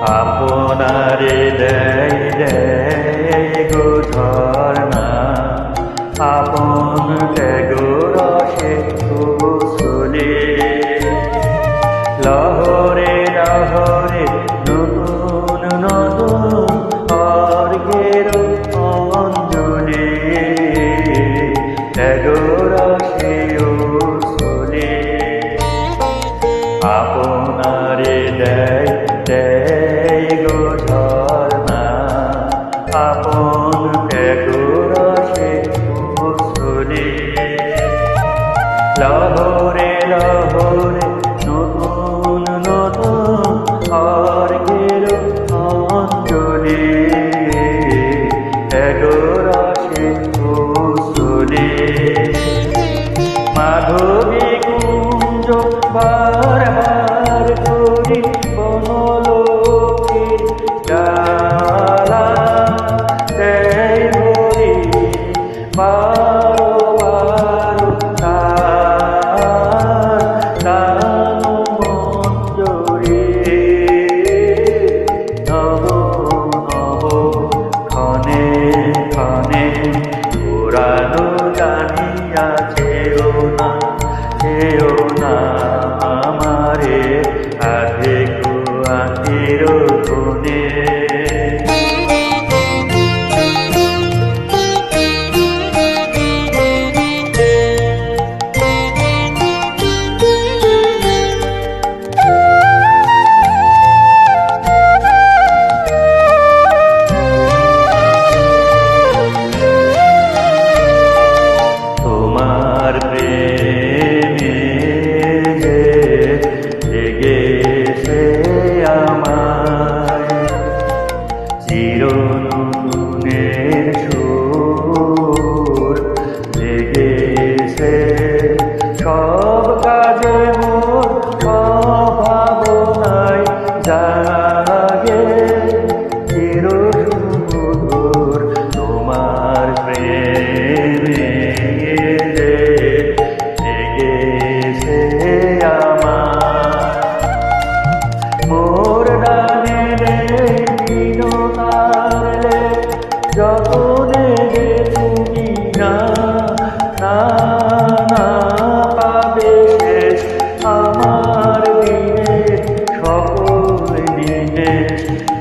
আপনারে দেয় দেয় গো ঝরনা, আপন ত্যাগরসে কুসুলে। লহরে লহরে নতুন নতুন অর্ঘের অঞ্জলি, ত্যাগরসে উসুলে। আপনারে দেয় দেয় গো ঝরনা, আপন ত্যাগরসে কুসুলে। লহরে লহরে নতুন নতুন অর্ঘের অঞ্জলি, ত্যাগরসে কুসুলে। মাধবী কুঞ্জ বার বার করি বনলোকের জ্বালা, দেয় ভরি বারো বারো তার মঞ্জরি। নব নব ক্ষণে ক্ষণে পুরানো জানিয়া যেও না, যেও না আমারে আধেক আখির কোণে। তোমার প্রেমে জেগেছে আমায় চির নতুনের সুর, জেগেছে সব কাজে মোর ভাবনায় জাগে চির সুমধুর তোমার প্রেমে জেগেছে আমার। মোর ডানে রে বিনোদারে যতনে রে তুমি না না না পাবে শেষ আমার দিনে, সকল দিনে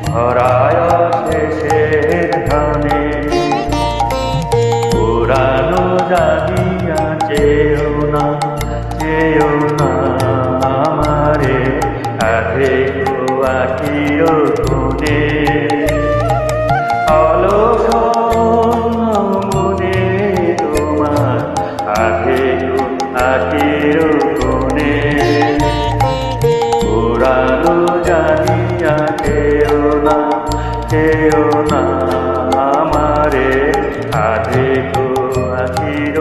ভরায় শেষের ধানে। পুরানো জানিয়া যেও না, যেও না আমারে আধেক আখির কোণে। অলস মনে তোমার আধেক আখির কোণে। পুরানো জানিয়া যেও না, যেও না আমারে আধেক আখির